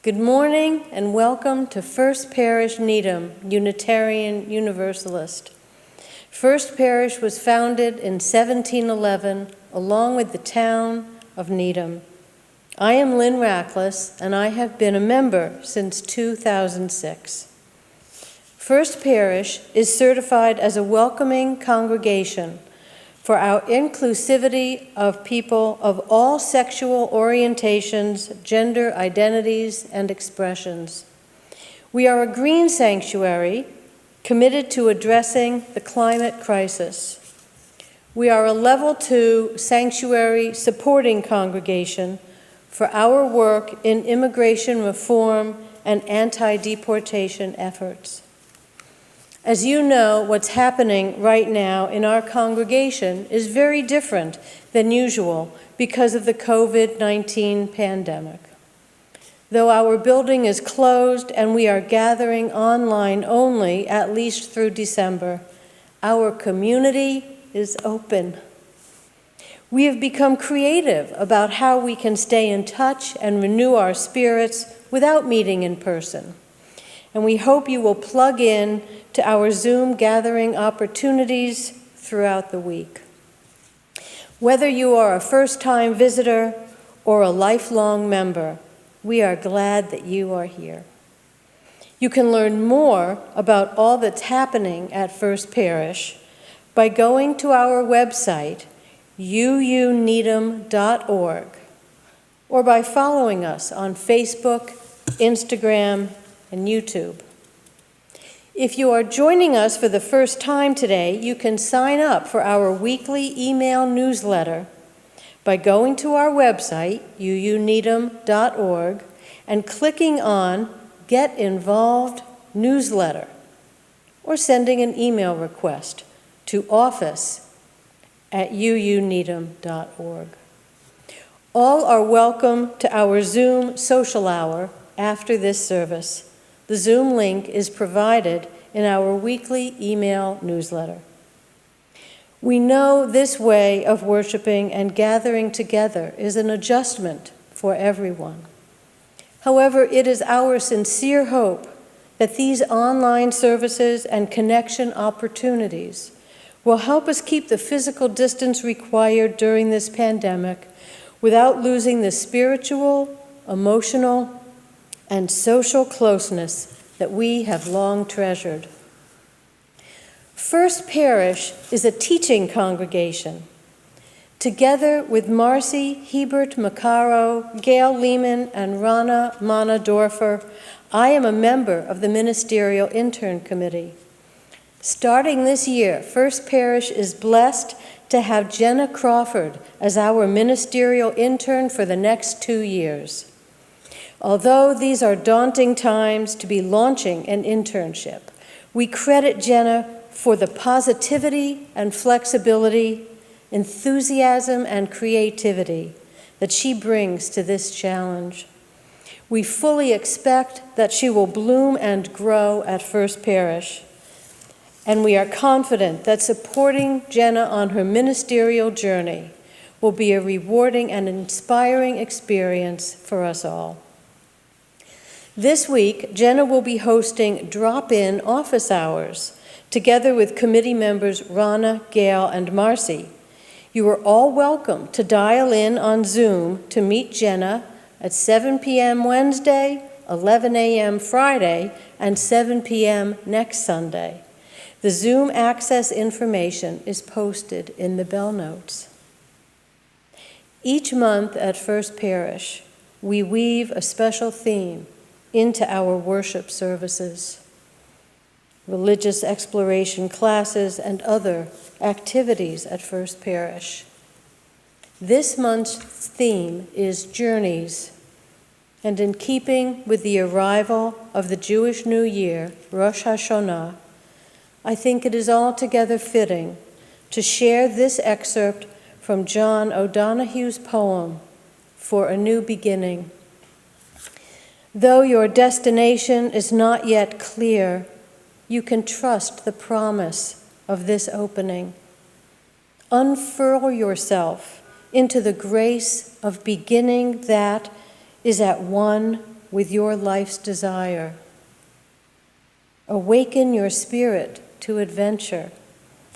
Good morning and welcome to First Parish Needham, Unitarian Universalist. First Parish was founded in 1711 along with the town of Needham. I am Lynn Rackless and I have been a member since 2006. First Parish is certified as a welcoming congregation for our inclusivity of people of all sexual orientations, gender identities, and expressions. We are a green sanctuary committed to addressing the climate crisis. We are a level 2 sanctuary supporting congregation for our work in immigration reform and anti-deportation efforts. As you know, what's happening right now in our congregation is very different than usual because of the COVID-19 pandemic. Though our building is closed and we are gathering online only, at least through December, our community is open. We have become creative about how we can stay in touch and renew our spirits without meeting in person. And we hope you will plug in to our Zoom gathering opportunities throughout the week. Whether you are a first-time visitor or a lifelong member, we are glad that you are here. You can learn more about all that's happening at First Parish by going to our website, uuneedham.org, or by following us on Facebook, Instagram, and YouTube. If you are joining us for the first time today, you can sign up for our weekly email newsletter by going to our website, uuneedham.org, and clicking on Get Involved Newsletter, or sending an email request to office@uuneedham.org. All are welcome to our Zoom social hour after this service. The Zoom link is provided in our weekly email newsletter. We know this way of worshiping and gathering together is an adjustment for everyone. However, it is our sincere hope that these online services and connection opportunities will help us keep the physical distance required during this pandemic without losing the spiritual, emotional, and social closeness that we have long treasured. First Parish is a teaching congregation. Together with Marcy Hebert Macaro, Gail Lehman, and Rana Mana Dorfer, I am a member of the Ministerial Intern Committee. Starting this year, First Parish is blessed to have Jenna Crawford as our ministerial intern for the next 2 years. Although these are daunting times to be launching an internship, we credit Jenna for the positivity and flexibility, enthusiasm and creativity that she brings to this challenge. We fully expect that she will bloom and grow at First Parish, and we are confident that supporting Jenna on her ministerial journey will be a rewarding and inspiring experience for us all. This week, Jenna will be hosting drop-in office hours together with committee members Rana, Gail, and Marcy. You are all welcome to dial in on Zoom to meet Jenna at 7 p.m. Wednesday, 11 a.m. Friday, and 7 p.m. next Sunday. The Zoom access information is posted in the bell notes. Each month at First Parish, we weave a special theme into our worship services, religious exploration classes, and other activities at First Parish. This month's theme is Journeys, and in keeping with the arrival of the Jewish New Year, Rosh Hashanah, I think it is altogether fitting to share this excerpt from John O'Donohue's poem, For a New Beginning. Though your destination is not yet clear, you can trust the promise of this opening. Unfurl yourself into the grace of beginning that is at one with your life's desire. Awaken your spirit to adventure.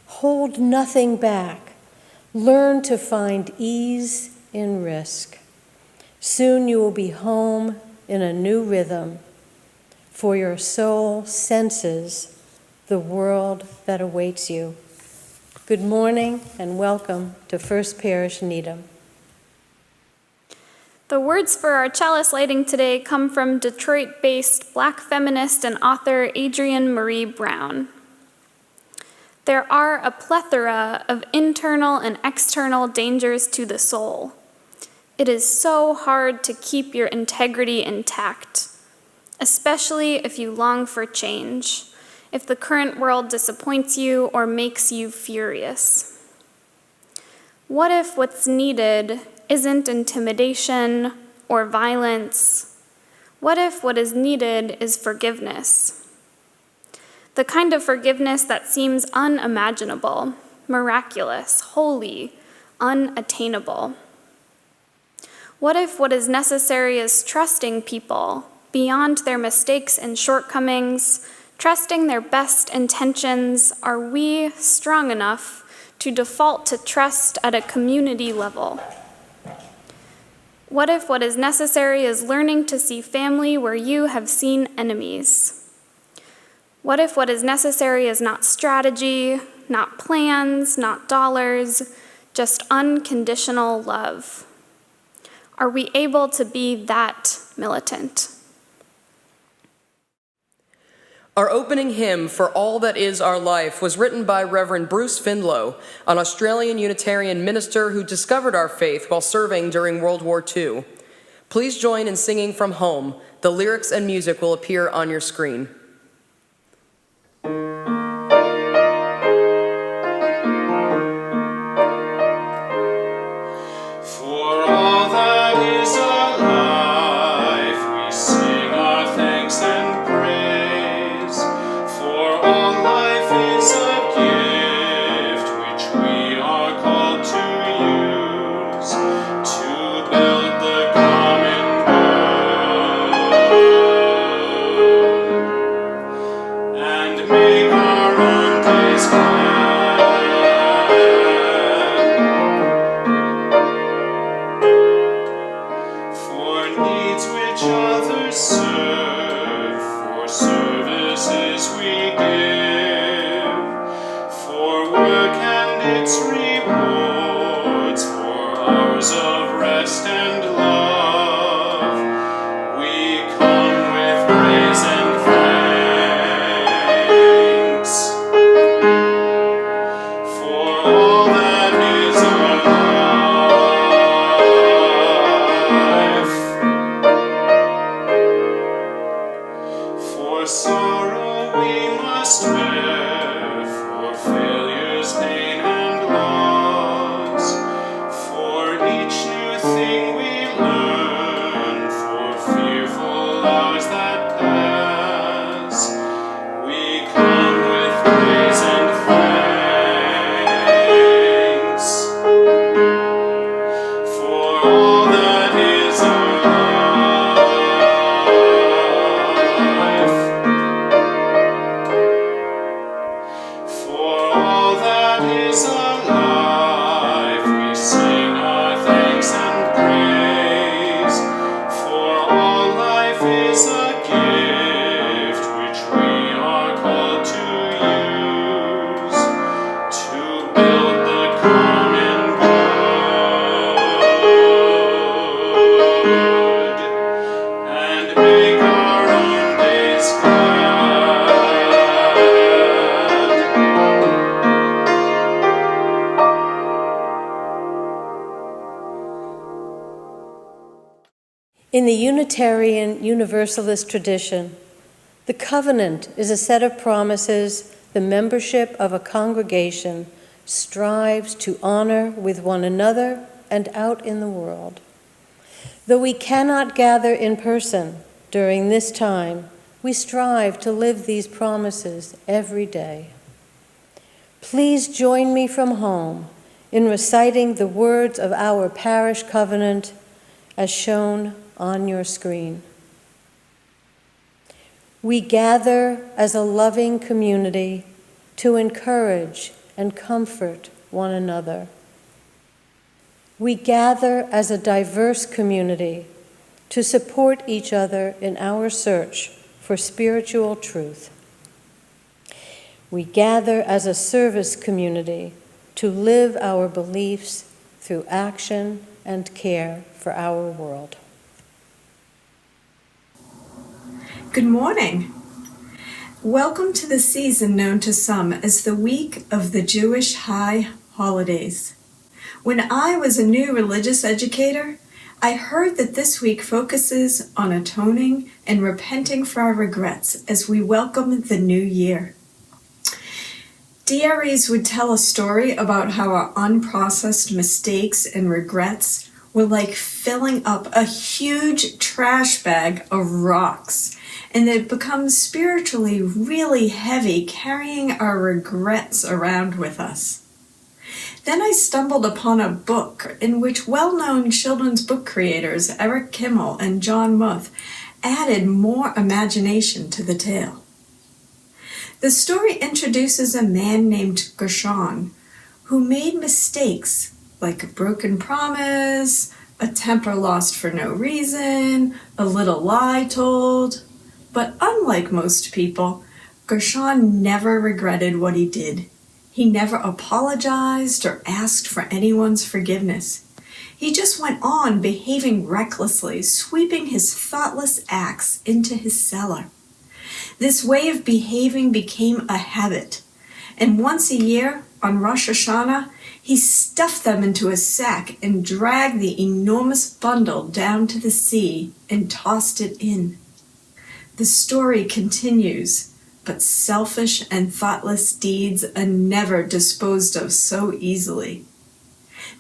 Hold nothing back. Learn to find ease in risk. Soon you will be home in a new rhythm, for your soul senses the world that awaits you. Good morning and welcome to First Parish Needham. The words for our chalice lighting today come from Detroit-based Black feminist and author Adrienne Marie Brown. There are a plethora of internal and external dangers to the soul. It is so hard to keep your integrity intact, especially if you long for change, if the current world disappoints you or makes you furious. What if what's needed isn't intimidation or violence? What if what is needed is forgiveness? The kind of forgiveness that seems unimaginable, miraculous, holy, unattainable. What if what is necessary is trusting people beyond their mistakes and shortcomings, trusting their best intentions? Are we strong enough to default to trust at a community level? What if what is necessary is learning to see family where you have seen enemies? What if what is necessary is not strategy, not plans, not dollars, just unconditional love? Are we able to be that militant? Our opening hymn, For All That Is Our Life, was written by Reverend Bruce Findlow, an Australian Unitarian minister who discovered our faith while serving during World War II. Please join in singing from home. The lyrics and music will appear on your screen. In the Unitarian Universalist tradition, the covenant is a set of promises the membership of a congregation strives to honor with one another and out in the world. Though we cannot gather in person during this time, we strive to live these promises every day. Please join me from home in reciting the words of our parish covenant as shown on your screen. We gather as a loving community to encourage and comfort one another. We gather as a diverse community to support each other in our search for spiritual truth. We gather as a service community to live our beliefs through action and care for our world. Good morning. Welcome to the season known to some as the week of the Jewish high holidays. When I was a new religious educator, I heard that this week focuses on atoning and repenting for our regrets as we welcome the new year. DREs would tell a story about how our unprocessed mistakes and regrets were like filling up a huge trash bag of rocks, and they'd become spiritually really heavy carrying our regrets around with us. Then I stumbled upon a book in which well-known children's book creators Eric Kimmel and John Muth added more imagination to the tale. The story introduces a man named Gershon who made mistakes like a broken promise, a temper lost for no reason, a little lie told. But unlike most people, Gershon never regretted what he did. He never apologized or asked for anyone's forgiveness. He just went on behaving recklessly, sweeping his thoughtless acts into his cellar. This way of behaving became a habit, and once a year, on Rosh Hashanah, he stuffed them into a sack and dragged the enormous bundle down to the sea and tossed it in. The story continues, but selfish and thoughtless deeds are never disposed of so easily.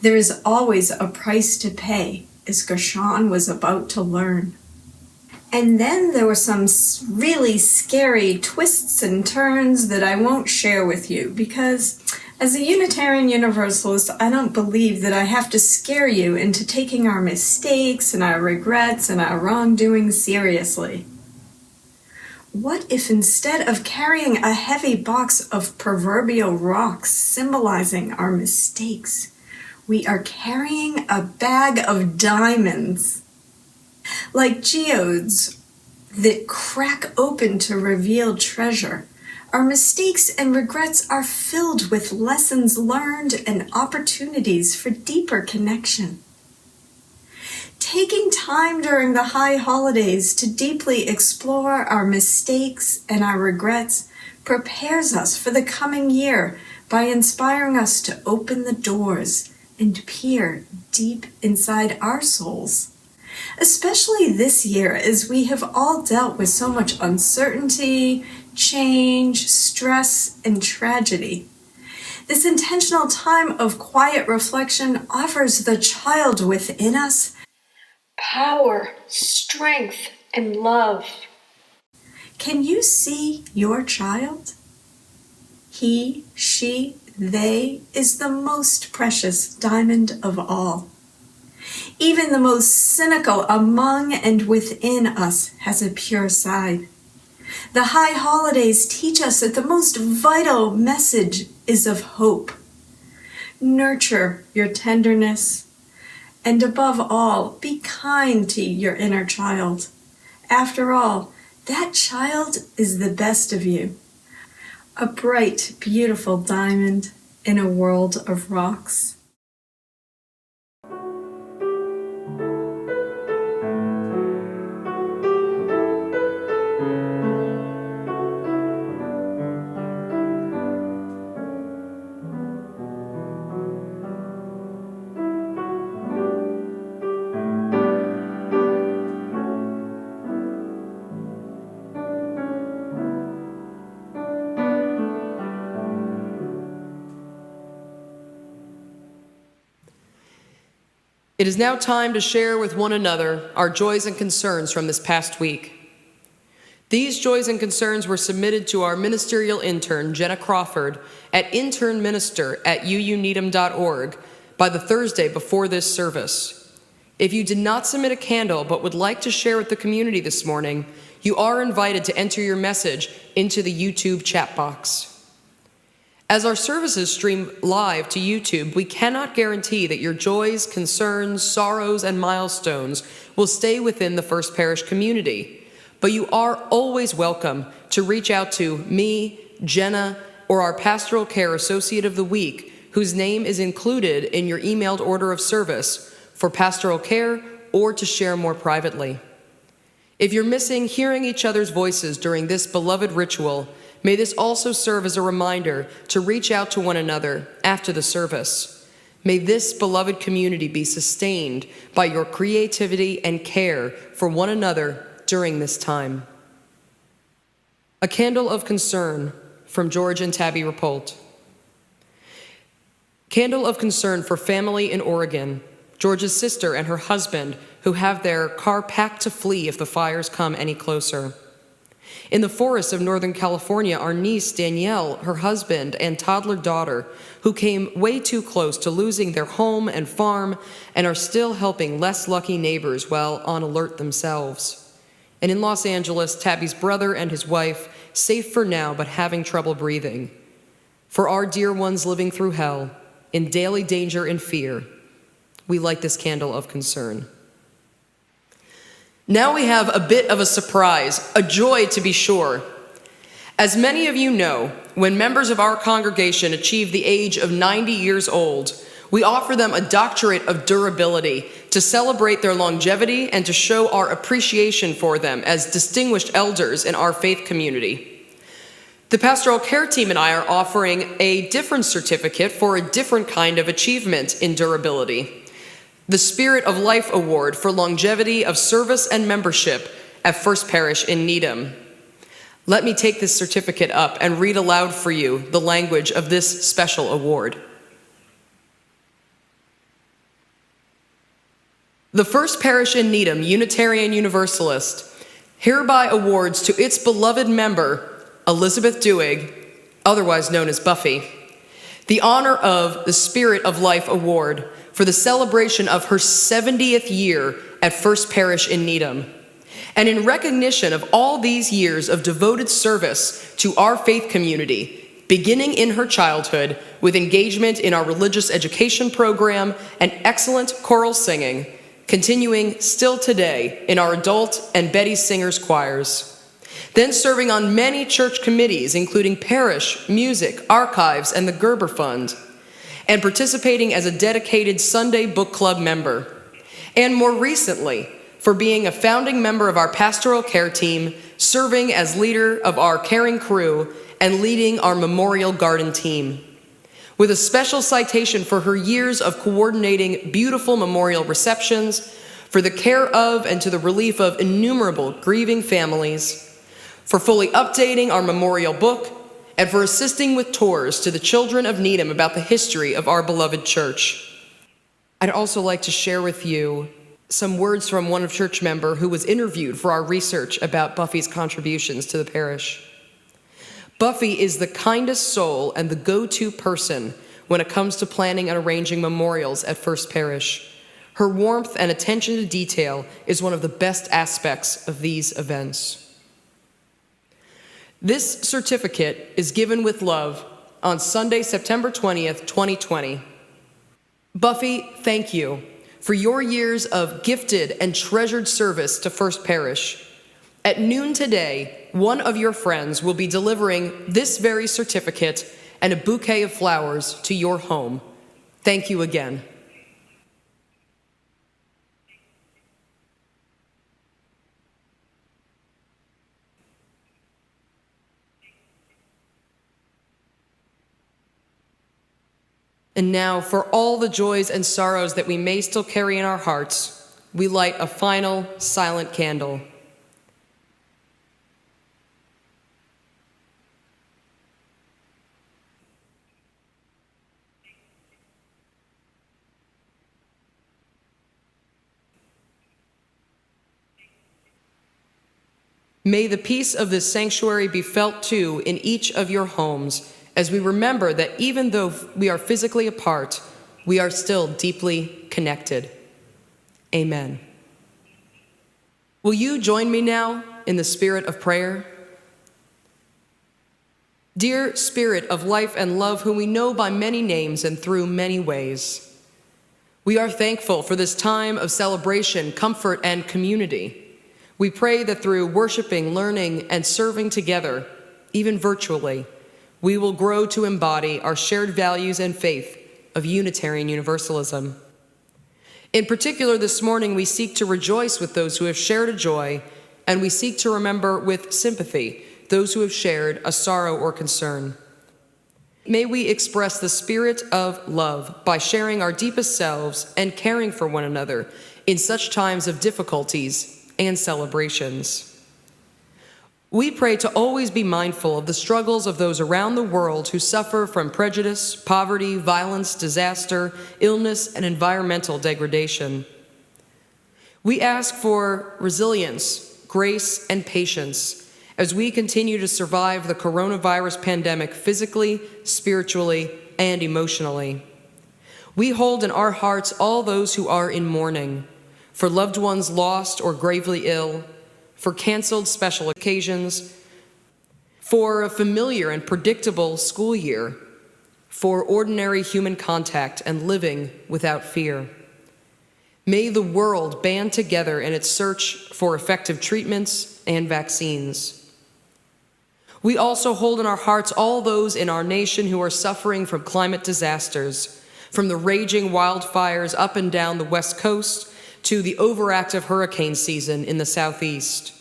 There is always a price to pay, as Gershon was about to learn. And then there were some really scary twists and turns that I won't share with you because as a Unitarian Universalist, I don't believe that I have to scare you into taking our mistakes and our regrets and our wrongdoing seriously. What if instead of carrying a heavy box of proverbial rocks symbolizing our mistakes, we are carrying a bag of diamonds? Like geodes that crack open to reveal treasure, our mistakes and regrets are filled with lessons learned and opportunities for deeper connection. Taking time during the high holidays to deeply explore our mistakes and our regrets prepares us for the coming year by inspiring us to open the doors and peer deep inside our souls. Especially this year, as we have all dealt with so much uncertainty, change, stress, and tragedy. This intentional time of quiet reflection offers the child within us power, strength, and love. Can you see your child? He, she, they is the most precious diamond of all. Even the most cynical among and within us has a pure side. The high holidays teach us that the most vital message is of hope. Nurture your tenderness, and above all, be kind to your inner child. After all, that child is the best of you. A bright, beautiful diamond in a world of rocks. It is now time to share with one another our joys and concerns from this past week. These joys and concerns were submitted to our ministerial intern, Jenna Crawford, at internminister@uuneedham.org by the Thursday before this service. If you did not submit a candle but would like to share with the community this morning, you are invited to enter your message into the YouTube chat box. As our services stream live to YouTube, we cannot guarantee that your joys, concerns, sorrows, and milestones will stay within the First Parish community. But you are always welcome to reach out to me, Jenna, or our Pastoral Care Associate of the Week, whose name is included in your emailed order of service, for pastoral care or to share more privately. If you're missing hearing each other's voices during this beloved ritual, may this also serve as a reminder to reach out to one another after the service. May this beloved community be sustained by your creativity and care for one another during this time. A Candle of Concern from George and Tabby Rapolt. Candle of concern for family in Oregon, George's sister and her husband, who have their car packed to flee if the fires come any closer. In the forests of Northern California, our niece Danielle, her husband, and toddler daughter, who came way too close to losing their home and farm and are still helping less lucky neighbors while on alert themselves. And in Los Angeles, Tabby's brother and his wife, safe for now but having trouble breathing. For our dear ones living through hell, in daily danger and fear, we light this candle of concern. Now we have a bit of a surprise, a joy to be sure. As many of you know, when members of our congregation achieve the age of 90 years old, we offer them a doctorate of durability to celebrate their longevity and to show our appreciation for them as distinguished elders in our faith community. The pastoral care team and I are offering a different certificate for a different kind of achievement in durability. The Spirit of Life Award for longevity of service and membership at First Parish in Needham. Let me take this certificate up and read aloud for you the language of this special award. The First Parish in Needham Unitarian Universalist hereby awards to its beloved member, Elizabeth Duig, otherwise known as Buffy, the honor of the Spirit of Life Award for the celebration of her 70th year at First Parish in Needham. And in recognition of all these years of devoted service to our faith community, beginning in her childhood with engagement in our religious education program and excellent choral singing, continuing still today in our adult and Betty Singers choirs. Then serving on many church committees, including parish, music, archives, and the Gerber Fund, and participating as a dedicated Sunday Book Club member. And more recently, for being a founding member of our pastoral care team, serving as leader of our caring crew, and leading our memorial garden team. With a special citation for her years of coordinating beautiful memorial receptions, for the care of and to the relief of innumerable grieving families, for fully updating our memorial book, and for assisting with tours to the children of Needham about the history of our beloved church. I'd also like to share with you some words from one church member who was interviewed for our research about Buffy's contributions to the parish. Buffy is the kindest soul and the go-to person when it comes to planning and arranging memorials at First Parish. Her warmth and attention to detail is one of the best aspects of these events. This certificate is given with love on Sunday, September 20th, 2020. Buffy, thank you for your years of gifted and treasured service to First Parish. At noon today, one of your friends will be delivering this very certificate and a bouquet of flowers to your home. Thank you again. And now, for all the joys and sorrows that we may still carry in our hearts, we light a final silent candle. May the peace of this sanctuary be felt too in each of your homes, as we remember that even though we are physically apart, we are still deeply connected. Amen. Will you join me now in the spirit of prayer? Dear Spirit of life and love, whom we know by many names and through many ways, we are thankful for this time of celebration, comfort, and community. We pray that through worshiping, learning, and serving together, even virtually, we will grow to embody our shared values and faith of Unitarian Universalism. In particular, this morning, we seek to rejoice with those who have shared a joy, and we seek to remember with sympathy those who have shared a sorrow or concern. May we express the spirit of love by sharing our deepest selves and caring for one another in such times of difficulties and celebrations. We pray to always be mindful of the struggles of those around the world who suffer from prejudice, poverty, violence, disaster, illness, and environmental degradation. We ask for resilience, grace, and patience as we continue to survive the coronavirus pandemic physically, spiritually, and emotionally. We hold in our hearts all those who are in mourning, for loved ones lost or gravely ill, for canceled special occasions, for a familiar and predictable school year, for ordinary human contact and living without fear. May the world band together in its search for effective treatments and vaccines. We also hold in our hearts all those in our nation who are suffering from climate disasters, from the raging wildfires up and down the West Coast to the overactive hurricane season in the Southeast.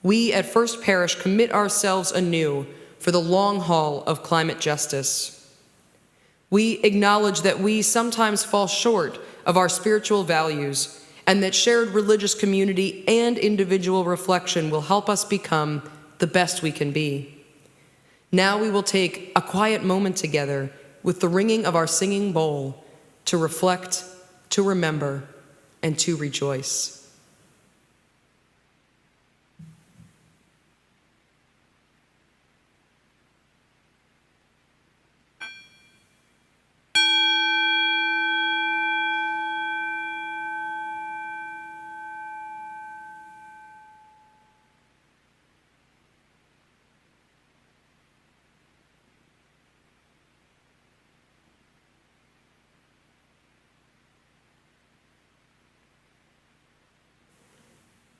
We at First Parish commit ourselves anew for the long haul of climate justice. We acknowledge that we sometimes fall short of our spiritual values, and that shared religious community and individual reflection will help us become the best we can be. Now we will take a quiet moment together with the ringing of our singing bowl to reflect, to remember, and to rejoice.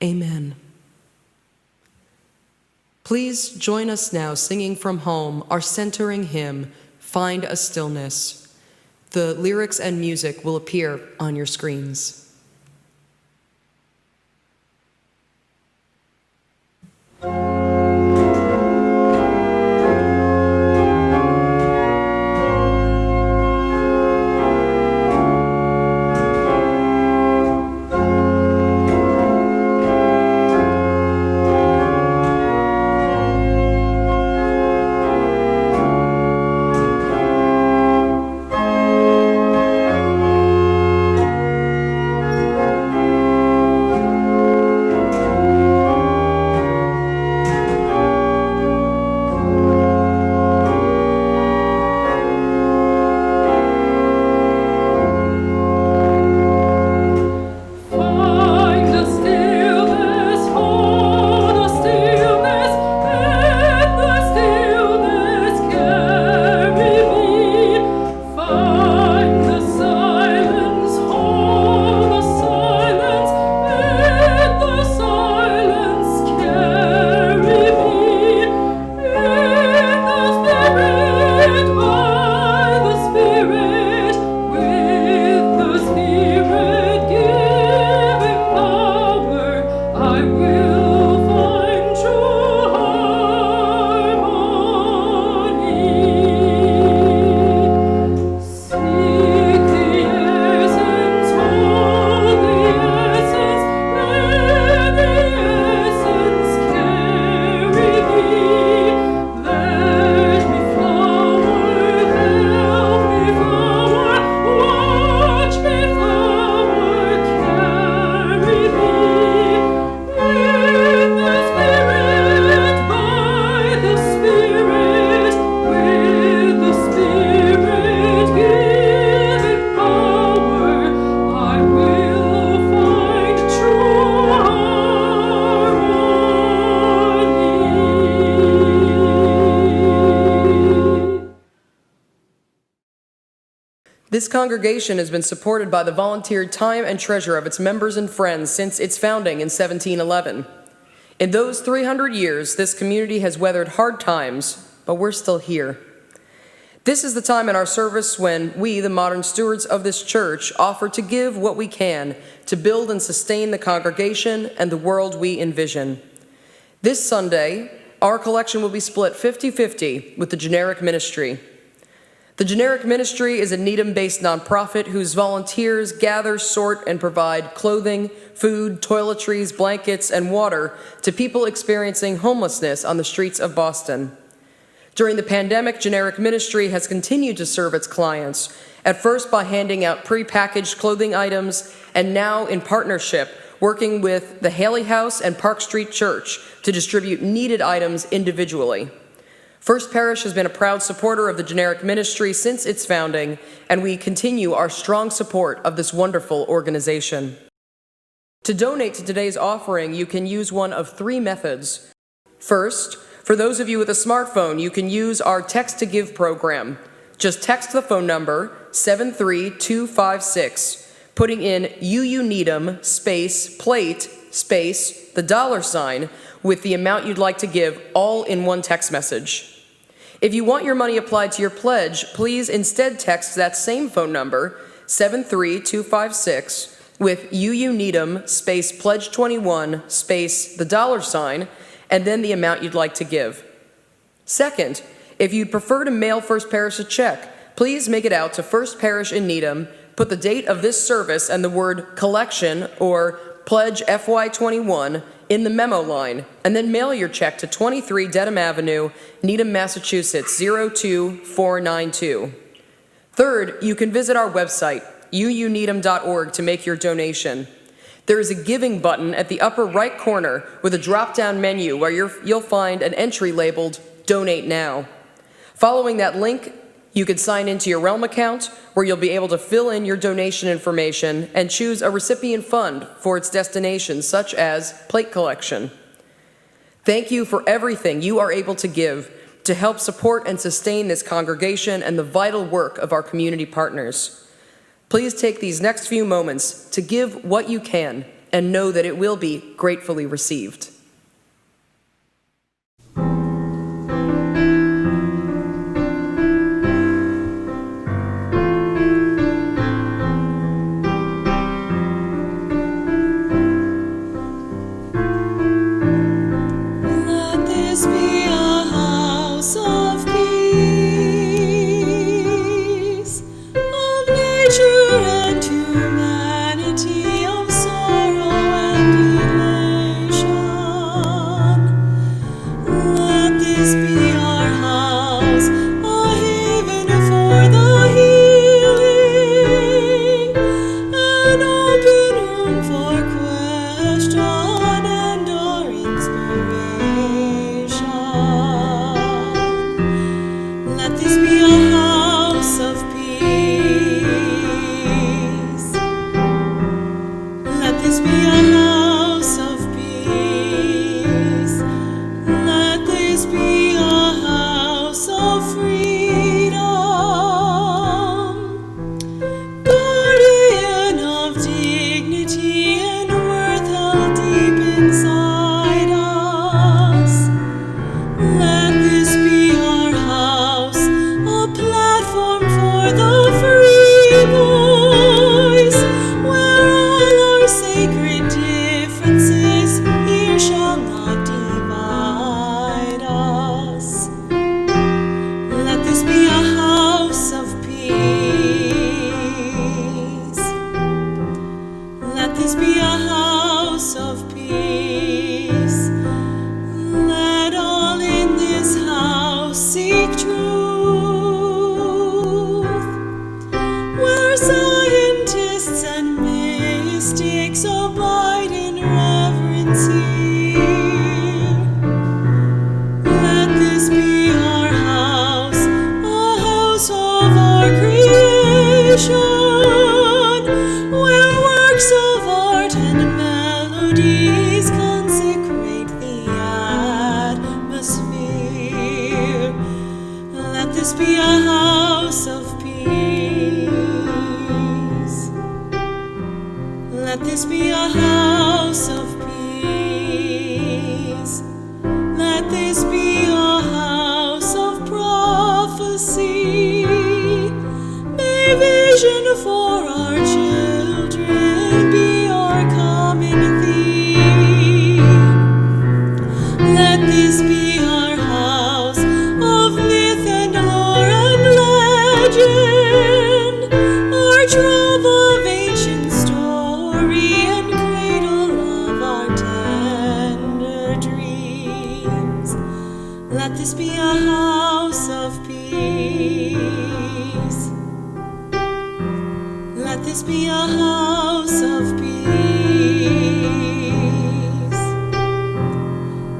Amen. Please join us now singing from home our centering hymn, Find a Stillness. The lyrics and music will appear on your screens. This congregation has been supported by the volunteered time and treasure of its members and friends since its founding in 1711. In those 300 years, this community has weathered hard times, but we're still here. This is the time in our service when we, the modern stewards of this church, offer to give what we can to build and sustain the congregation and the world we envision. This Sunday, our collection will be split 50-50 with the Generic Ministry. The Generic Ministry is a Needham-based nonprofit whose volunteers gather, sort, and provide clothing, food, toiletries, blankets, and water to people experiencing homelessness on the streets of Boston. During the pandemic, Generic Ministry has continued to serve its clients, at first by handing out prepackaged clothing items, and now in partnership, working with the Haley House and Park Street Church to distribute needed items individually. First Parish has been a proud supporter of the Generic Ministry since its founding, and we continue our strong support of this wonderful organization. To donate to today's offering, you can use one of three methods. First, for those of you with a smartphone, you can use our Text to Give program. Just text the phone number 73256, putting in UU Needham space plate space the $sign with the amount you'd like to give, all in one text message. If you want your money applied to your pledge, please instead text that same phone number, 73256, with UU Needham space pledge 21 space the $sign, and then the amount you'd like to give. Second, if you'd prefer to mail First Parish a check, please make it out to First Parish in Needham, put the date of this service and the word collection or pledge FY21 in the memo line, and then mail your check to 23 Dedham Avenue, Needham, Massachusetts, 02492. Third, you can visit our website, uuneedham.org, to make your donation. There is a giving button at the upper right corner with a drop-down menu where you'll find an entry labeled Donate Now. Following that link, you can sign into your Realm account, where you'll be able to fill in your donation information and choose a recipient fund for its destination, such as plate collection. Thank you for everything you are able to give to help support and sustain this congregation and the vital work of our community partners. Please take these next few moments to give what you can and know that it will be gratefully received. Let this be a house of peace. this be a house of peace. Let this be a house of prophecy. May vision for our children be our common theme. Let this be our house of myth and lore and legend, our trove of ancient story and cradle of our tender dreams. Let this be a house of peace. Let this be a house of peace.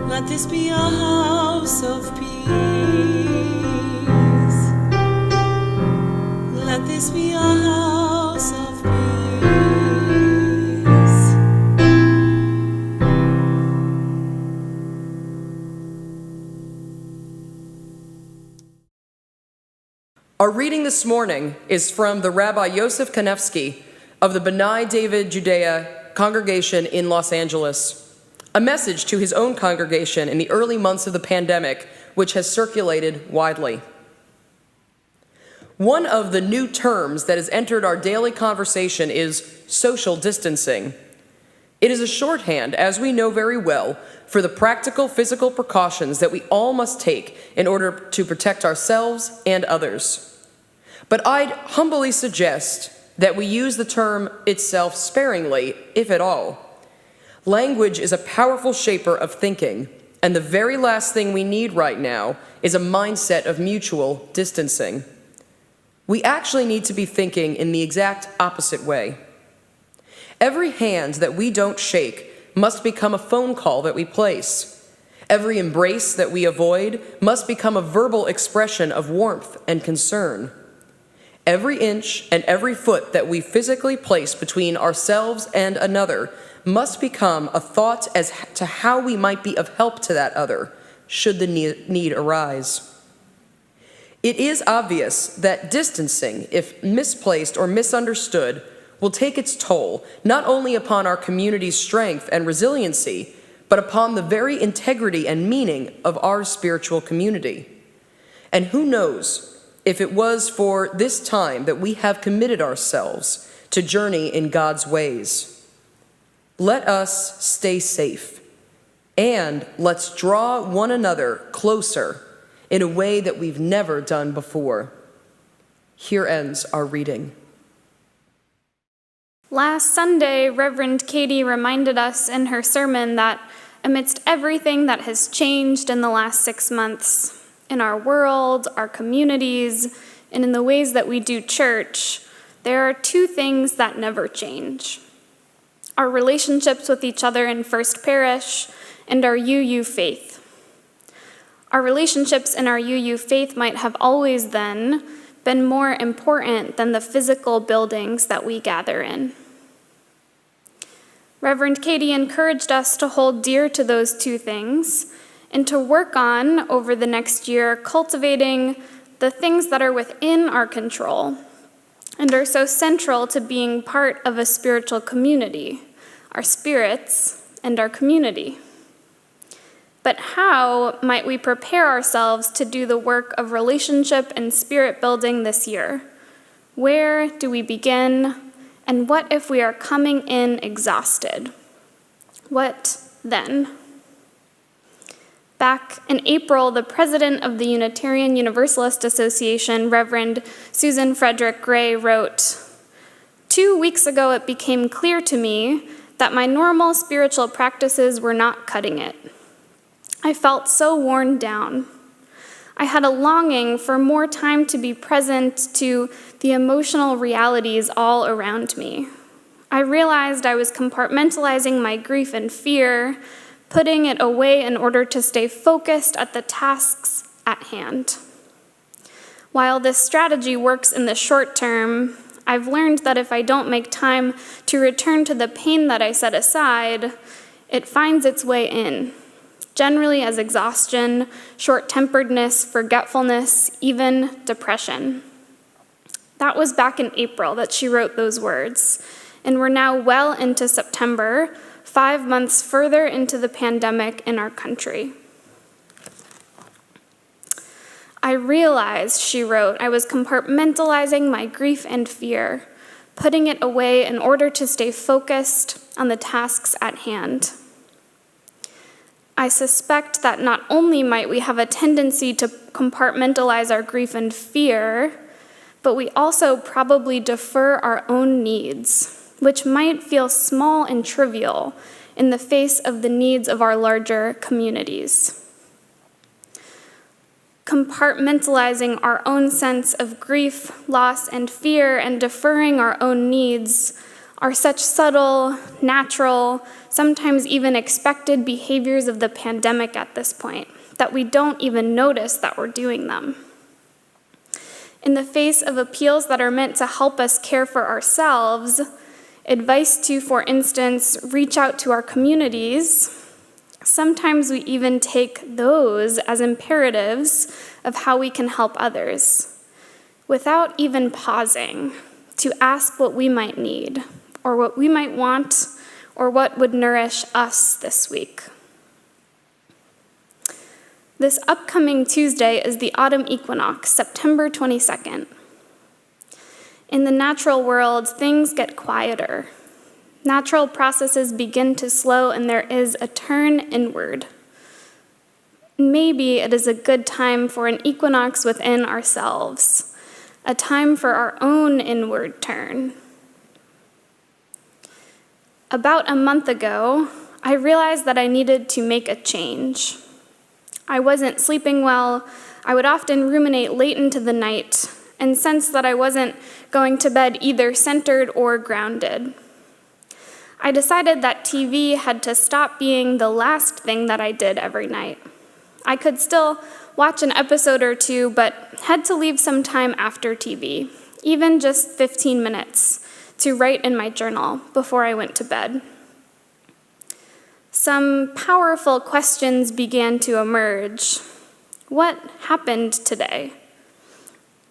Let this be a house of peace. Let this be a house of peace. Our reading this morning is from the Rabbi Yosef Kanevsky of the B'nai David Judea congregation in Los Angeles, a message to his own congregation in the early months of the pandemic, which has circulated widely. One of the new terms that has entered our daily conversation is social distancing. It is a shorthand, as we know very well, for the practical physical precautions that we all must take in order to protect ourselves and others. But I'd humbly suggest that we use the term itself sparingly, if at all. Language is a powerful shaper of thinking, and the very last thing we need right now is a mindset of mutual distancing. We actually need to be thinking in the exact opposite way. Every hand that we don't shake must become a phone call that we place. Every embrace that we avoid must become a verbal expression of warmth and concern. Every inch and every foot that we physically place between ourselves and another must become a thought as to how we might be of help to that other, should the need arise. It is obvious that distancing, if misplaced or misunderstood, will take its toll not only upon our community's strength and resiliency, but upon the very integrity and meaning of our spiritual community. And who knows if it was for this time that we have committed ourselves to journey in God's ways. Let us stay safe, and let's draw one another closer in a way that we've never done before. Here ends our reading. Last Sunday, Reverend Katie reminded us in her sermon that amidst everything that has changed in the last 6 months, in our world, our communities, and in the ways that we do church, there are two things that never change: our relationships with each other in First Parish and our UU faith. Our relationships in our UU faith might have always then been more important than the physical buildings that we gather in. Reverend Katie encouraged us to hold dear to those two things and to work on, over the next year, cultivating the things that are within our control and are so central to being part of a spiritual community, our spirits and our community. But how might we prepare ourselves to do the work of relationship and spirit building this year? Where do we begin? And what if we are coming in exhausted? What then? Back in April, the president of the Unitarian Universalist Association, Reverend Susan Frederick Gray, wrote, "2 weeks ago it became clear to me that my normal spiritual practices were not cutting it. I felt so worn down. I had a longing for more time to be present to the emotional realities all around me. I realized I was compartmentalizing my grief and fear, putting it away in order to stay focused at the tasks at hand. While this strategy works in the short term, I've learned that if I don't make time to return to the pain that I set aside, it finds its way in, generally as exhaustion, short-temperedness, forgetfulness, even depression." That was back in April that she wrote those words. and we're now well into September, 5 months further into the pandemic in our country. I realized, she wrote, I was compartmentalizing my grief and fear, putting it away in order to stay focused on the tasks at hand. I suspect that not only might we have a tendency to compartmentalize our grief and fear, but we also probably defer our own needs, which might feel small and trivial in the face of the needs of our larger communities. Compartmentalizing our own sense of grief, loss, and fear, and deferring our own needs are such subtle, natural, sometimes even expected behaviors of the pandemic at this point that we don't even notice that we're doing them. In the face of appeals that are meant to help us care for ourselves, advice to, for instance, reach out to our communities, sometimes we even take those as imperatives of how we can help others, without even pausing to ask what we might need, or what we might want, or what would nourish us this week. This upcoming Tuesday is the autumn equinox, September 22nd. In the natural world, things get quieter. Natural processes begin to slow, and there is a turn inward. Maybe it is a good time for an equinox within ourselves, a time for our own inward turn. About a month ago, I realized that I needed to make a change. I wasn't sleeping well. I would often ruminate late into the night and sense that I wasn't going to bed either centered or grounded. I decided that TV had to stop being the last thing that I did every night. I could still watch an episode or two, but had to leave some time after TV, even just 15 minutes, to write in my journal before I went to bed. Some powerful questions began to emerge. What happened today?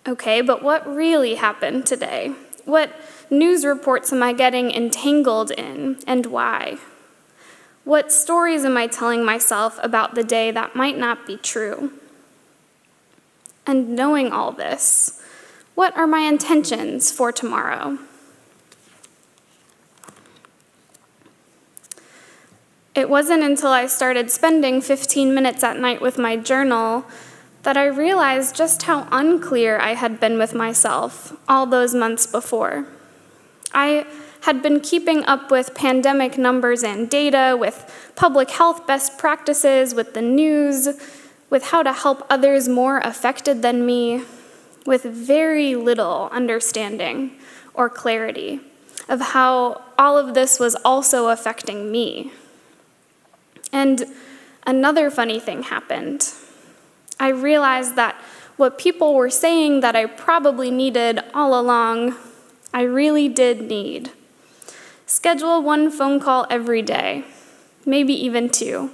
Okay, but what really happened today? What news reports am I getting entangled in, and why? What stories am I telling myself about the day that might not be true? And knowing all this, what are my intentions for tomorrow? It wasn't until I started spending 15 minutes at night with my journal that I realized just how unclear I had been with myself all those months before. I had been keeping up with pandemic numbers and data, with public health best practices, with the news, with how to help others more affected than me, with very little understanding or clarity of how all of this was also affecting me. And another funny thing happened. I realized that what people were saying that I probably needed all along, I really did need. Schedule 1 phone call every day, maybe even 2.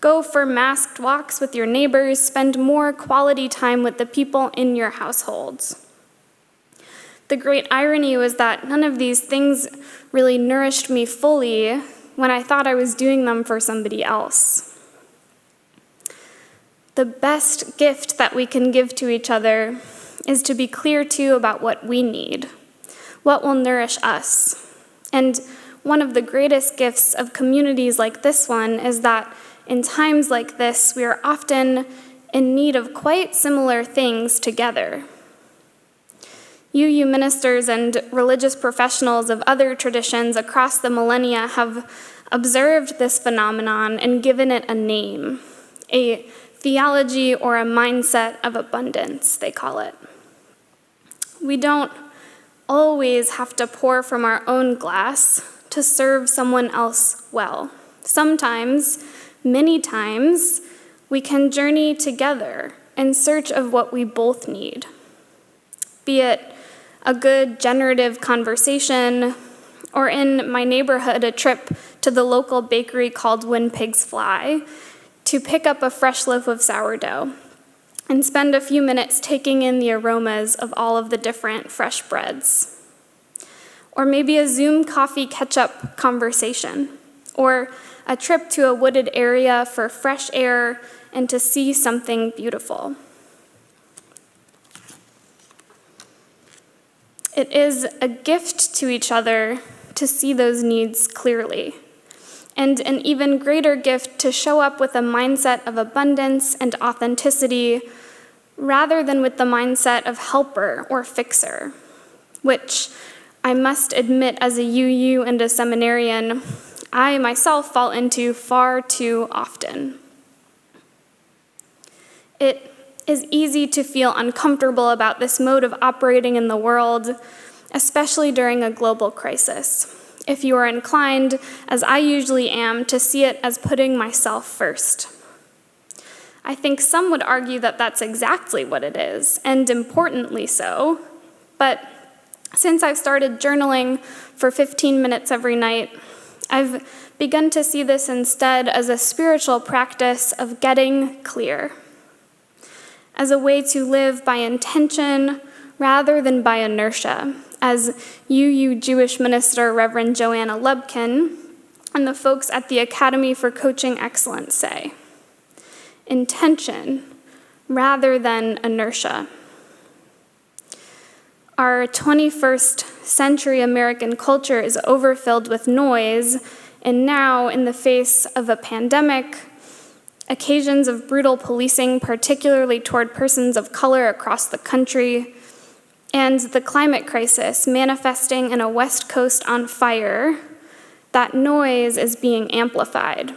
Go for masked walks with your neighbors, spend more quality time with the people in your households. The great irony was that none of these things really nourished me fully when I thought I was doing them for somebody else. The best gift that we can give to each other is to be clear too about what we need, what will nourish us. And one of the greatest gifts of communities like this one is that in times like this, we are often in need of quite similar things together. You ministers and religious professionals of other traditions across the millennia have observed this phenomenon and given it a name, a theology or a mindset of abundance, they call it. We don't always have to pour from our own glass to serve someone else well. Sometimes, many times, we can journey together in search of what we both need, be it a good generative conversation, or in my neighborhood, a trip to the local bakery called When Pigs Fly to pick up a fresh loaf of sourdough and spend a few minutes taking in the aromas of all of the different fresh breads. or maybe a Zoom coffee catch-up conversation, or a trip to a wooded area for fresh air and to see something beautiful. It is a gift to each other to see those needs clearly, and an even greater gift to show up with a mindset of abundance and authenticity rather than with the mindset of helper or fixer, which I must admit as a UU and a seminarian, I myself fall into far too often. It is easy to feel uncomfortable about this mode of operating in the world, especially during a global crisis, if you are inclined, as I usually am, to see it as putting myself first. I think some would argue that that's exactly what it is, and importantly so, but since I've started journaling for 15 minutes every night, I've begun to see this instead as a spiritual practice of getting clear, as a way to live by intention rather than by inertia, as UU Jewish minister Reverend Joanna Lubkin and the folks at the Academy for Coaching Excellence say. Intention rather than inertia. Our 21st century American culture is overfilled with noise, and now, in the face of a pandemic, occasions of brutal policing, particularly toward persons of color across the country, and the climate crisis manifesting in a West Coast on fire, that noise is being amplified.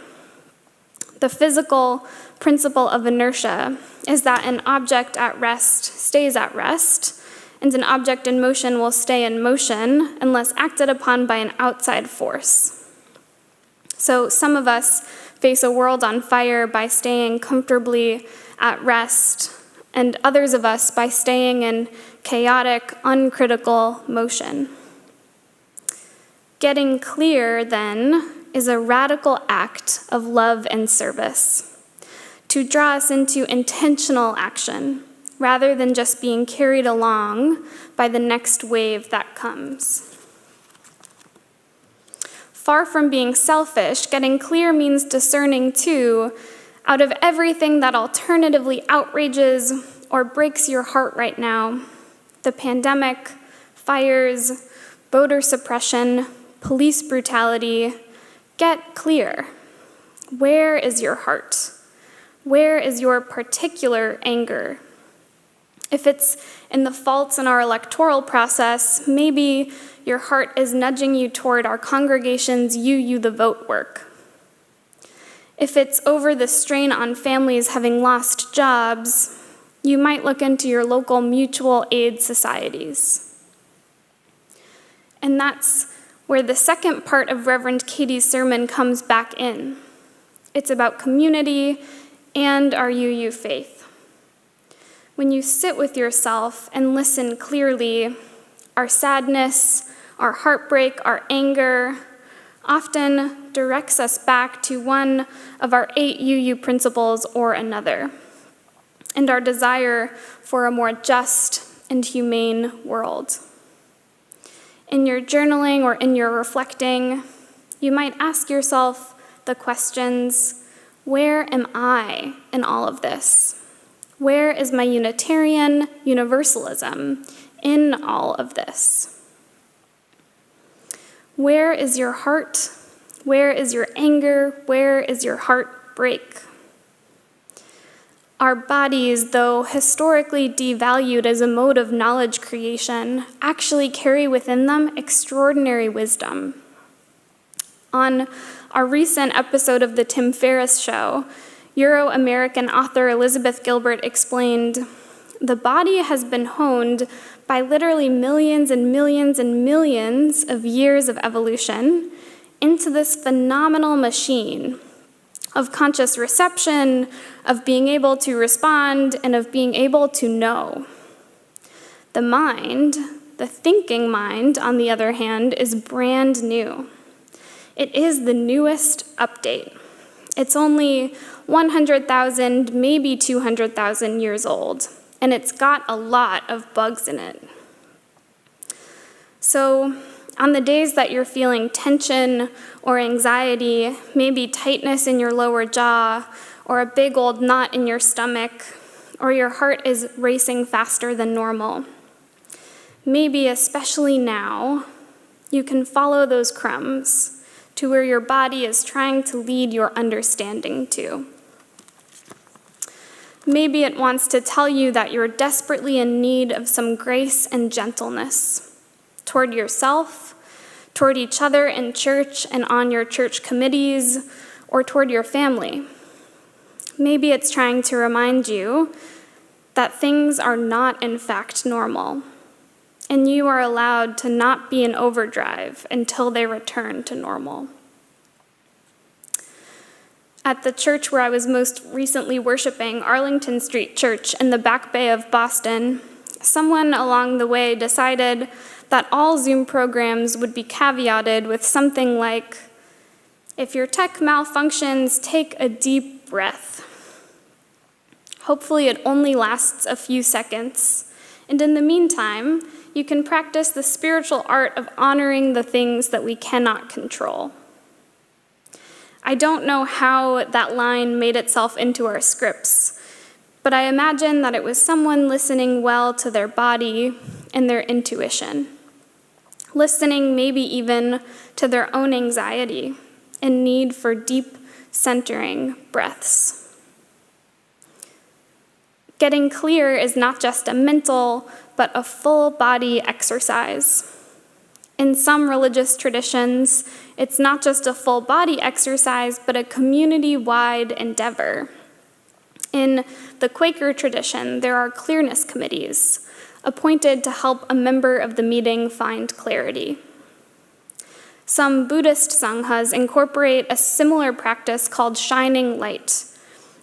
The physical principle of inertia is that an object at rest stays at rest, and an object in motion will stay in motion unless acted upon by an outside force. So some of us face a world on fire by staying comfortably at rest, and others of us by staying in chaotic, uncritical motion. Getting clear, then, is a radical act of love and service, to draw us into intentional action, rather than just being carried along by the next wave that comes. Far from being selfish, getting clear means discerning, too, out of everything that alternatively outrages or breaks your heart right now, the pandemic, fires, voter suppression, police brutality, get clear. Where is your heart? Where is your particular anger? If it's in the faults in our electoral process, maybe your heart is nudging you toward our congregation's You the Vote work. If it's over the strain on families having lost jobs, you might look into your local mutual aid societies. And that's where the second part of Reverend Katie's sermon comes back in. It's about community and our UU faith. When you sit with yourself and listen clearly, our sadness, our heartbreak, our anger often directs us back to one of our 8 UU principles or another, and our desire for a more just and humane world. In your journaling or in your reflecting, you might ask yourself the questions, where am I in all of this? Where is my Unitarian universalism in all of this? Where is your heart? Where is your anger? Where is your heartbreak? Our bodies, though historically devalued as a mode of knowledge creation, actually carry within them extraordinary wisdom. On our recent episode of The Tim Ferriss Show, Euro-American author Elizabeth Gilbert explained, the body has been honed by literally millions and millions and millions of years of evolution into this phenomenal machine of conscious reception, of being able to respond, and of being able to know. The mind, the thinking mind, on the other hand, is brand new. It is the newest update. It's only 100,000, maybe 200,000 years old, and it's got a lot of bugs in it. So On the days that you're feeling tension or anxiety, maybe tightness in your lower jaw, or a big old knot in your stomach, or your heart is racing faster than normal, maybe especially now, you can follow those crumbs to where your body is trying to lead your understanding to. Maybe it wants to tell you that you're desperately in need of some grace and gentleness toward yourself, toward each other in church and on your church committees, or toward your family. Maybe it's trying to remind you that things are not in fact normal, and you are allowed to not be in overdrive until they return to normal. At the church where I was most recently worshiping, Arlington Street Church in the Back Bay of Boston, someone along the way decided that all Zoom programs would be caveated with something like, if your tech malfunctions, take a deep breath. Hopefully it only lasts a few seconds, and in the meantime, you can practice the spiritual art of honoring the things that we cannot control. I don't know how that line made itself into our scripts, but I imagine that it was someone listening well to their body and their intuition, listening maybe even to their own anxiety and need for deep, centering breaths. Getting clear is not just a mental, but a full body exercise. In some religious traditions, it's not just a full body exercise, but a community-wide endeavor. In the Quaker tradition, there are clearness committees appointed to help a member of the meeting find clarity. Some Buddhist sanghas incorporate a similar practice called shining light,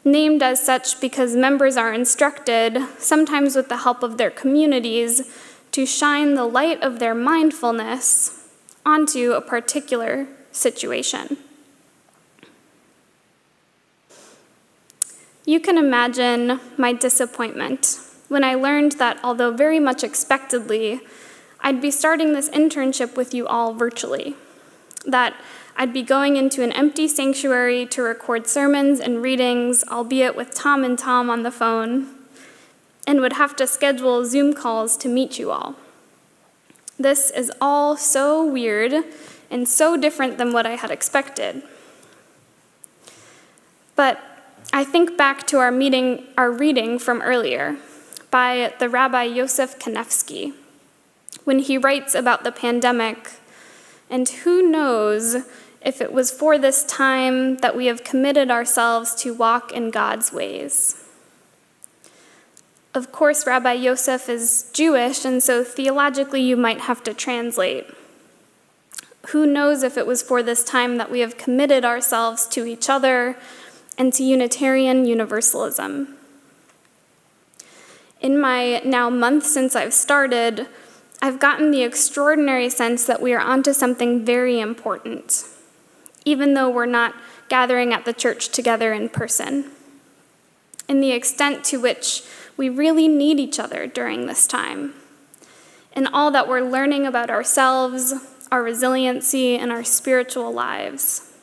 named as such because members are instructed, sometimes with the help of their communities, to shine the light of their mindfulness onto a particular situation. You can imagine my disappointment when I learned that, although very much expectedly, I'd be starting this internship with you all virtually, that I'd be going into an empty sanctuary to record sermons and readings, albeit with Tom and Tom on the phone, and would have to schedule Zoom calls to meet you all. This is all so weird and so different than what I had expected. But I think back to our reading from earlier by the Rabbi Yosef Kanevsky, when he writes about the pandemic, and who knows if it was for this time that we have committed ourselves to walk in God's ways. Of course, Rabbi Yosef is Jewish, and so theologically you might have to translate. Who knows if it was for this time that we have committed ourselves to each other and to Unitarian Universalism. In my now month since I've started, I've gotten the extraordinary sense that we are onto something very important, even though we're not gathering at the church together in person, and the extent to which we really need each other during this time, and all that we're learning about ourselves, our resiliency, and our spiritual lives,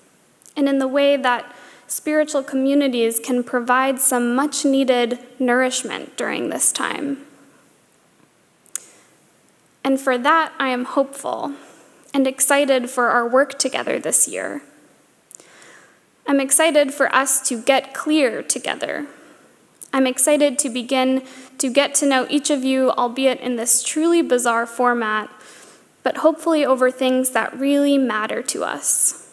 and in the way that spiritual communities can provide some much-needed nourishment during this time. And for that, I am hopeful and excited for our work together this year. I'm excited for us to get clear together. I'm excited to begin to get to know each of you, albeit in this truly bizarre format, but hopefully over things that really matter to us.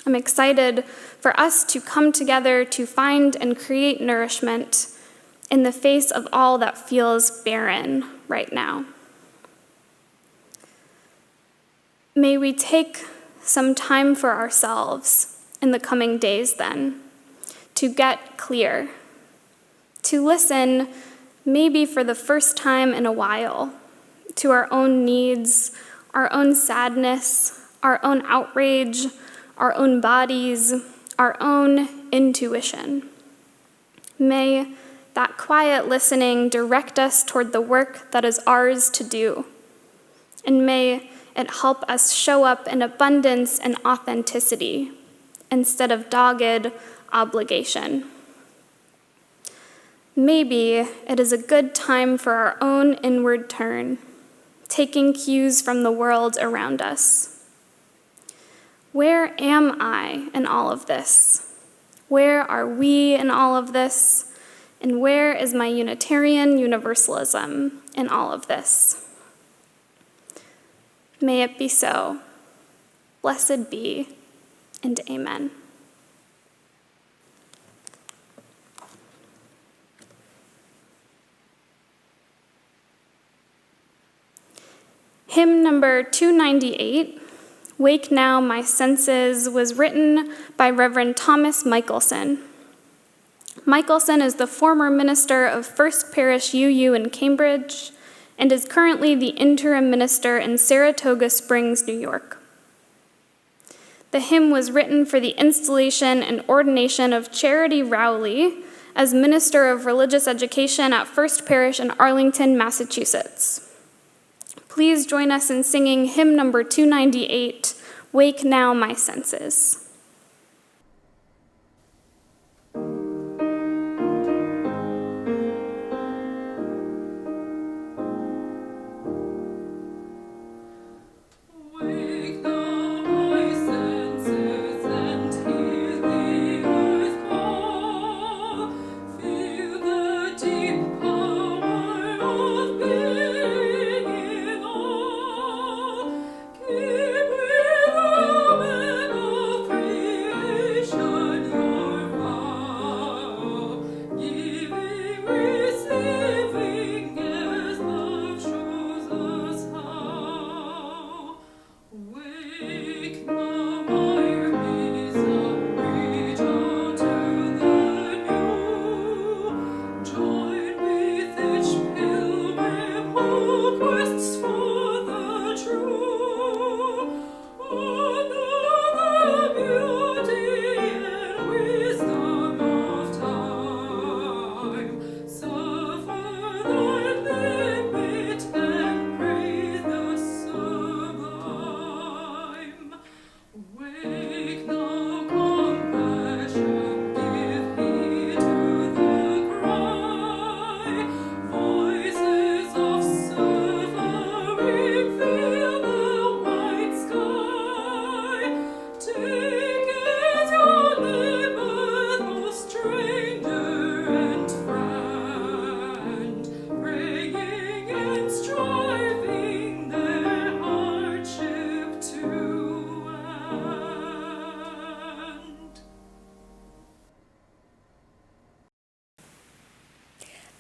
I'm excited for us to come together to find and create nourishment in the face of all that feels barren right now. May we take some time for ourselves in the coming days then, to get clear, to listen, maybe for the first time in a while, to our own needs, our own sadness, our own outrage, our own bodies, our own intuition. May that quiet listening direct us toward the work that is ours to do. And may it help us show up in abundance and authenticity instead of dogged obligation. Maybe it is a good time for our own inward turn, taking cues from the world around us. Where am I in all of this? Where are we in all of this? And where is my Unitarian Universalism in all of this? May it be so. Blessed be, and amen. Hymn number 298, Wake Now My Senses, was written by Reverend Thomas Michelson. Michelson is the former minister of First Parish UU in Cambridge and is currently the interim minister in Saratoga Springs, New York. The hymn was written for the installation and ordination of Charity Rowley as Minister of Religious Education at First Parish in Arlington, Massachusetts. Please join us in singing hymn number 298, Wake Now My Senses.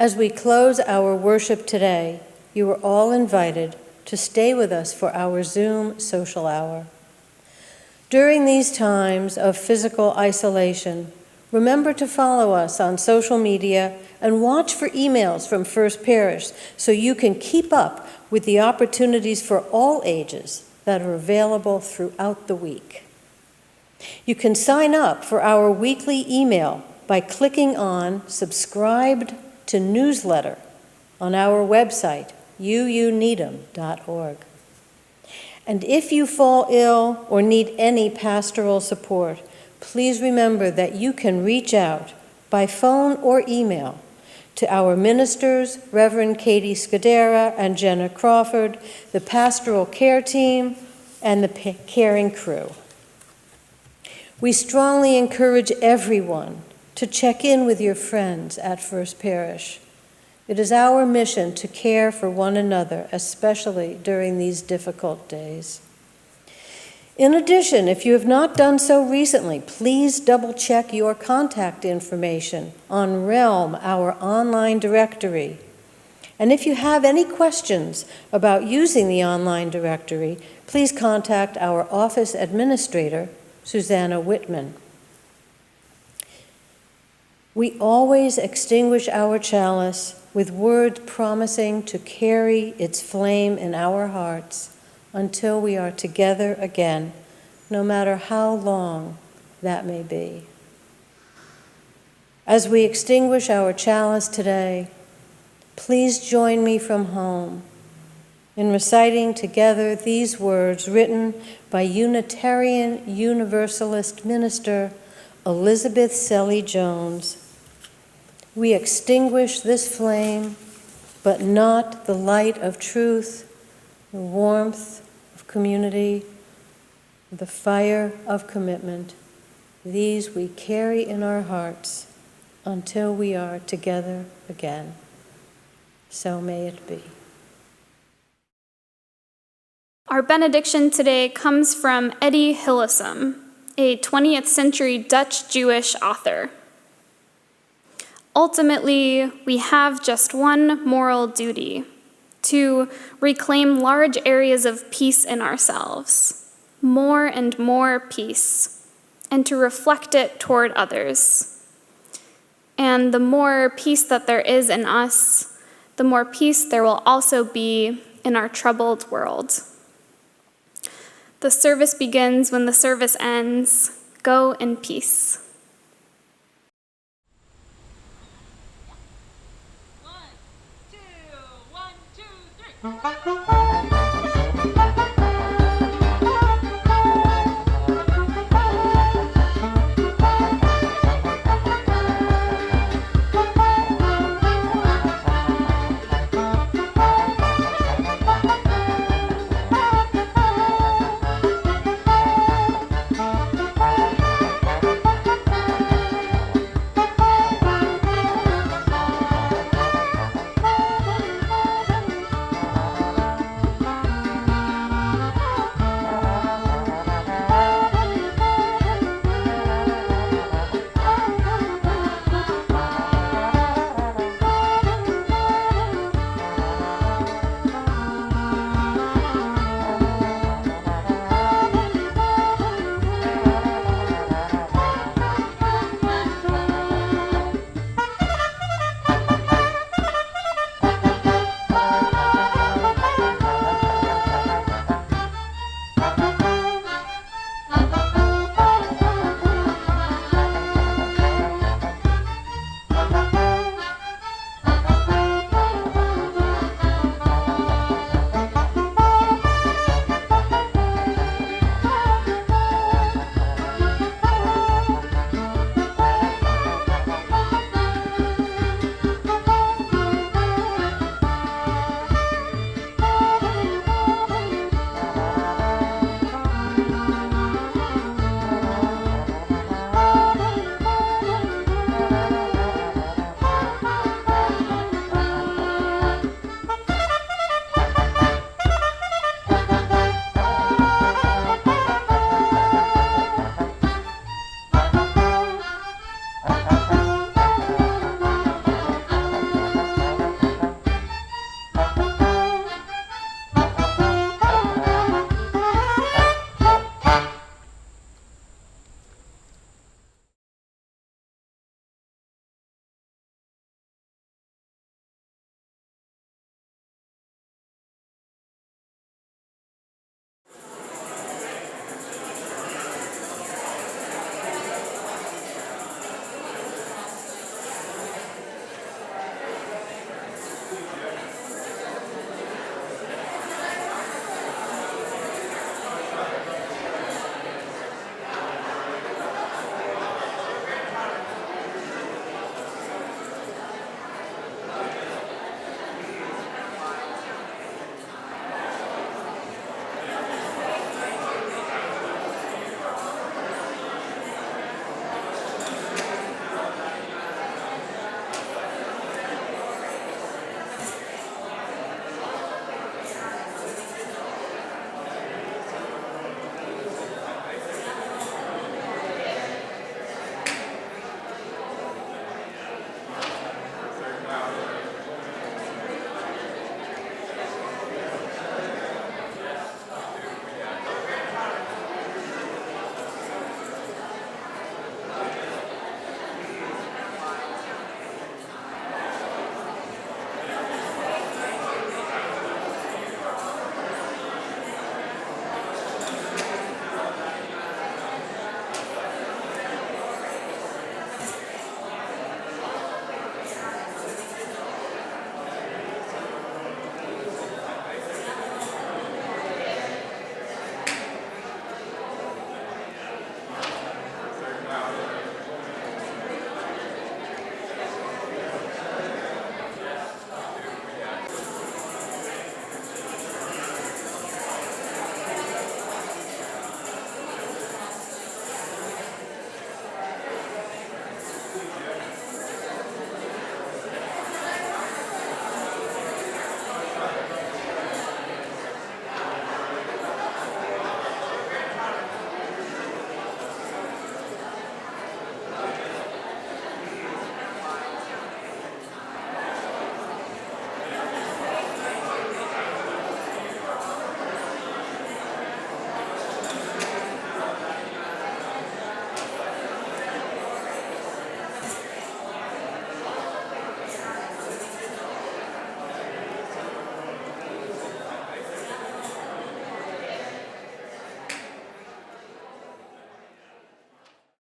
As we close our worship today, you are all invited to stay with us for our Zoom social hour. During these times of physical isolation, remember to follow us on social media and watch for emails from First Parish so you can keep up with the opportunities for all ages that are available throughout the week. You can sign up for our weekly email by clicking on Subscribed to Newsletter on our website, uuneedham.org. And if you fall ill or need any pastoral support, please remember that you can reach out by phone or email to our ministers, Reverend Katie Scudera and Jenna Crawford, the pastoral care team, and the caring crew. We strongly encourage everyone to check in with your friends at First Parish. It is our mission to care for one another, especially during these difficult days. In addition, if you have not done so recently, please double-check your contact information on Realm, our online directory. And if you have any questions about using the online directory, please contact our office administrator, Susanna Whitman. We always extinguish our chalice with words promising to carry its flame in our hearts until we are together again, no matter how long that may be. As we extinguish our chalice today, please join me from home in reciting together these words written by Unitarian Universalist minister Elizabeth Selly Jones. We extinguish this flame, but not the light of truth, the warmth of community, the fire of commitment. These we carry in our hearts until we are together again. So may it be. Our benediction today comes from Eddie Hillesum, a 20th century Dutch Jewish author. Ultimately, we have just one moral duty: to reclaim large areas of peace in ourselves, more and more peace, and to reflect it toward others. And the more peace that there is in us, the more peace there will also be in our troubled world. The service begins when the service ends. Go in peace.